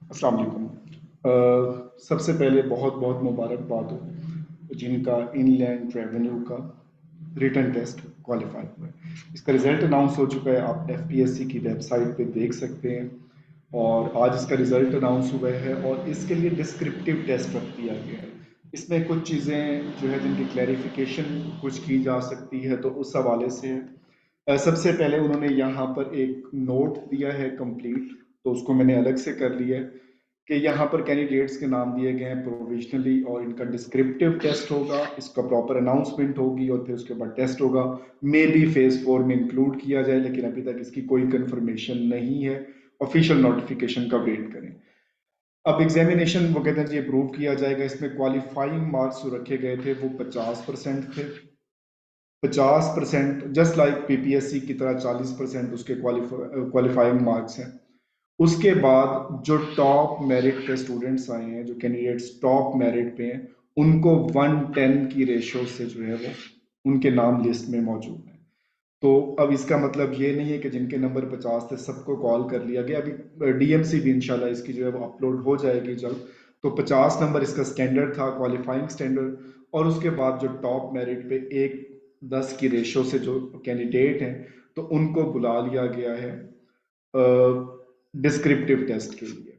अस्सलाम वालेकुम। सबसे पहले बहुत बहुत मुबारकबाद हो जिनका इनलैंड रेवेन्यू का रिटर्न टेस्ट क्वालिफाई हुआ है। इसका रिजल्ट अनाउंस हो चुका है, आप एफपीएससी की वेबसाइट पे देख सकते हैं। और आज इसका रिजल्ट अनाउंस हुआ है और इसके लिए डिस्क्रिप्टिव टेस्ट रख दिया गया है। इसमें कुछ चीज़ें जो है जिनकी क्लैरिफिकेशन कुछ की जा सकती है, तो उस हवाले से है। सबसे पहले उन्होंने यहाँ पर एक नोट दिया है कंप्लीट, तो उसको मैंने अलग से कर लिया है कि यहाँ पर कैंडिडेट्स के नाम दिए गए हैं प्रोविजनली और इनका डिस्क्रिप्टिव टेस्ट होगा, इसका प्रॉपर अनाउंसमेंट होगी और फिर उसके बाद टेस्ट होगा। मे बी फेज 4 में इंक्लूड किया जाए, लेकिन अभी तक इसकी कोई कंफर्मेशन नहीं है। ऑफिशियल नोटिफिकेशन का वेट करें। अब एग्जामिनेशन वगैरह ये अप्रूव किया जाएगा। इसमें क्वालिफाइंग मार्क्स जो रखे गए थे वो 50% थे। 50% जस्ट लाइक पीपीएससी की तरह 40% उसके क्वालिफाइंग मार्क्स हैं। उसके बाद जो टॉप मेरिट पे स्टूडेंट्स आए हैं, जो कैंडिडेट्स टॉप मेरिट पे हैं, उनको 110 की रेशो से जो है वो उनके नाम लिस्ट में मौजूद है। तो अब इसका मतलब ये नहीं है कि जिनके नंबर 50 थे सबको कॉल कर लिया गया। अभी डीएमसी भी इंशाल्लाह इसकी जो है वो अपलोड हो जाएगी जल्द। तो 50 नंबर इसका स्टैंडर्ड था, क्वालिफाइंग स्टैंडर्ड। और उसके बाद जो टॉप मेरिट पे 1:10 की रेशो से जो कैंडिडेट हैं, तो उनको बुला लिया गया है डिस्क्रिप्टिव टेस्ट के लिए।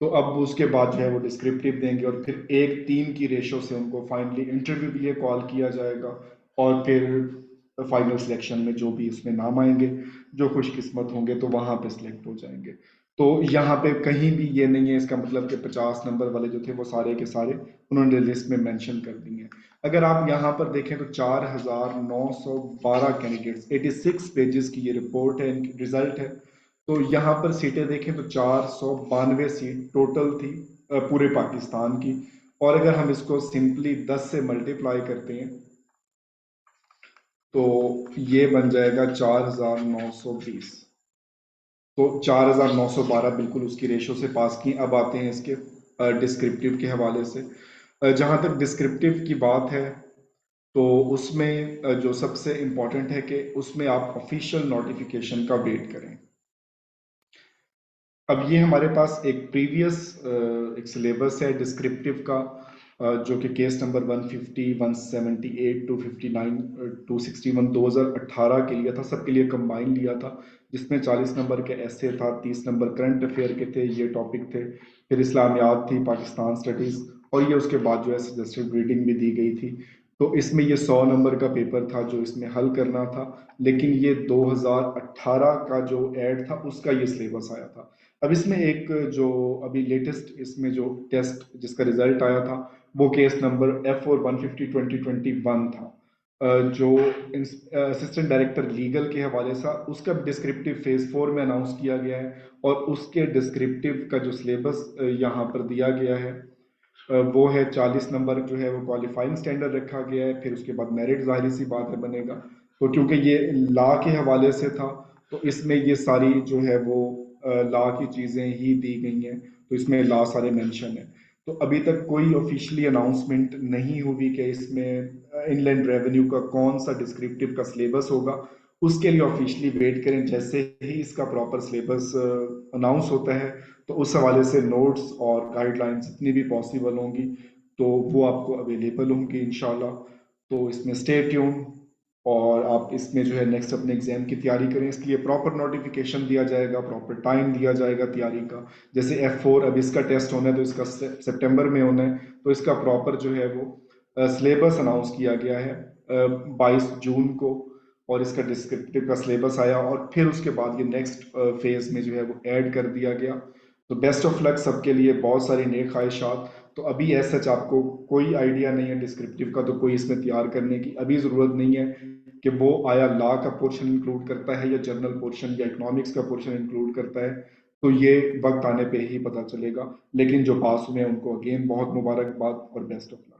तो अब उसके बाद जो है वो डिस्क्रिप्टिव देंगे और फिर 1:3 की रेशो से उनको फाइनली इंटरव्यू के लिए कॉल किया जाएगा। और फिर फाइनल सिलेक्शन में जो भी इसमें नाम आएंगे, जो खुशकिस्मत होंगे तो वहां पे सिलेक्ट हो जाएंगे। तो यहाँ पे कहीं भी ये नहीं है इसका मतलब कि 50 नंबर वाले जो थे वो सारे के सारे उन्होंने लिस्ट में मेंशन कर दिए। अगर आप यहाँ पर देखें तो 4,912 कैंडिडेट्स, 86 पेजेस की ये रिपोर्ट है, इनकी रिजल्ट है। तो यहाँ पर सीटें देखें तो 492 सीट टोटल थी पूरे पाकिस्तान की। और अगर हम इसको सिंपली 10 से मल्टीप्लाई करते हैं तो ये बन जाएगा 4,920। तो 4,912 बिल्कुल उसकी रेशो से पास की। अब आते हैं इसके डिस्क्रिप्टिव के हवाले से। जहाँ तक डिस्क्रिप्टिव की बात है, तो उसमें जो सबसे इम्पोर्टेंट है कि उसमें आप ऑफिशियल नोटिफिकेशन का वेट करें। अब ये हमारे पास एक प्रीवियस एक सिलेबस है डिस्क्रिप्टिव का, जो कि केस नंबर 150, 178, 259, 261 2018 के लिए था, सबके लिए कंबाइन लिया था। जिसमें 40 नंबर के ऐसे था, 30 नंबर करंट अफेयर के थे, ये टॉपिक थे। फिर इस्लामियात थी, पाकिस्तान स्टडीज़, और ये उसके बाद जो है सजेस्टेड रीडिंग भी दी गई थी। तो इसमें ये 100 नंबर का पेपर था जो इसमें हल करना था। लेकिन ये 2018 का जो एड था उसका ये सिलेबस आया था। अब इसमें एक जो अभी लेटेस्ट इसमें जो टेस्ट जिसका रिजल्ट आया था, वो केस नंबर F4 150/2021 था। जो असिस्टेंट डायरेक्टर लीगल के हवाले से उसका डिस्क्रिप्टिव फेज 4 में अनाउंस किया गया है। और उसके डिस्क्रिप्टिव का जो सिलेबस यहाँ पर दिया गया है, वो है 40 नंबर जो है वो क्वालिफाइंग स्टैंडर्ड रखा गया है। फिर उसके बाद मेरिट जाहिर सी बात है बनेगा। तो क्योंकि ये लॉ के हवाले से था, तो इसमें ये सारी जो है वो लॉ की चीज़ें ही दी गई हैं। तो इसमें लॉ सारे मेंशन है। तो अभी तक कोई ऑफिशियली अनाउंसमेंट नहीं हुई कि इसमें इनलैंड रेवेन्यू का कौन सा डिस्क्रिप्टिव का सिलेबस होगा। उसके लिए ऑफिशियली वेट करें। जैसे ही इसका प्रॉपर सिलेबस अनाउंस होता है, तो उस हवाले से नोट्स और गाइडलाइंस जितनी भी पॉसिबल होंगी तो वो आपको अवेलेबल होंगी इंशाल्लाह। तो इसमें स्टे ट्यून। और आप इसमें जो है नेक्स्ट अपने एग्जाम की तैयारी करें। इसके लिए प्रॉपर नोटिफिकेशन दिया जाएगा, प्रॉपर टाइम दिया जाएगा तैयारी का। जैसे F4 अब इसका टेस्ट होना है तो इसका सितंबर में होना है। तो इसका प्रॉपर जो है वो सिलेबस अनाउंस किया गया है 22 जून को। और इसका डिस्क्रिप्टिव का सिलेबस आया और फिर उसके बाद ये नेक्स्ट फेज में जो है वो ऐड कर दिया गया। तो बेस्ट ऑफ लक सबके लिए, बहुत सारी नेक ख्वाहिशात। तो अभी ऐसा सच आपको कोई आइडिया नहीं है डिस्क्रिप्टिव का, तो कोई इसमें तैयार करने की अभी ज़रूरत नहीं है कि वो आया लॉ का पोर्शन इंक्लूड करता है या जनरल पोर्शन या इकोनॉमिक्स का पोर्शन इंक्लूड करता है। तो ये वक्त आने पे ही पता चलेगा। लेकिन जो पास हुए हैं उनको अगेन बहुत मुबारकबाद और बेस्ट ऑफ लक।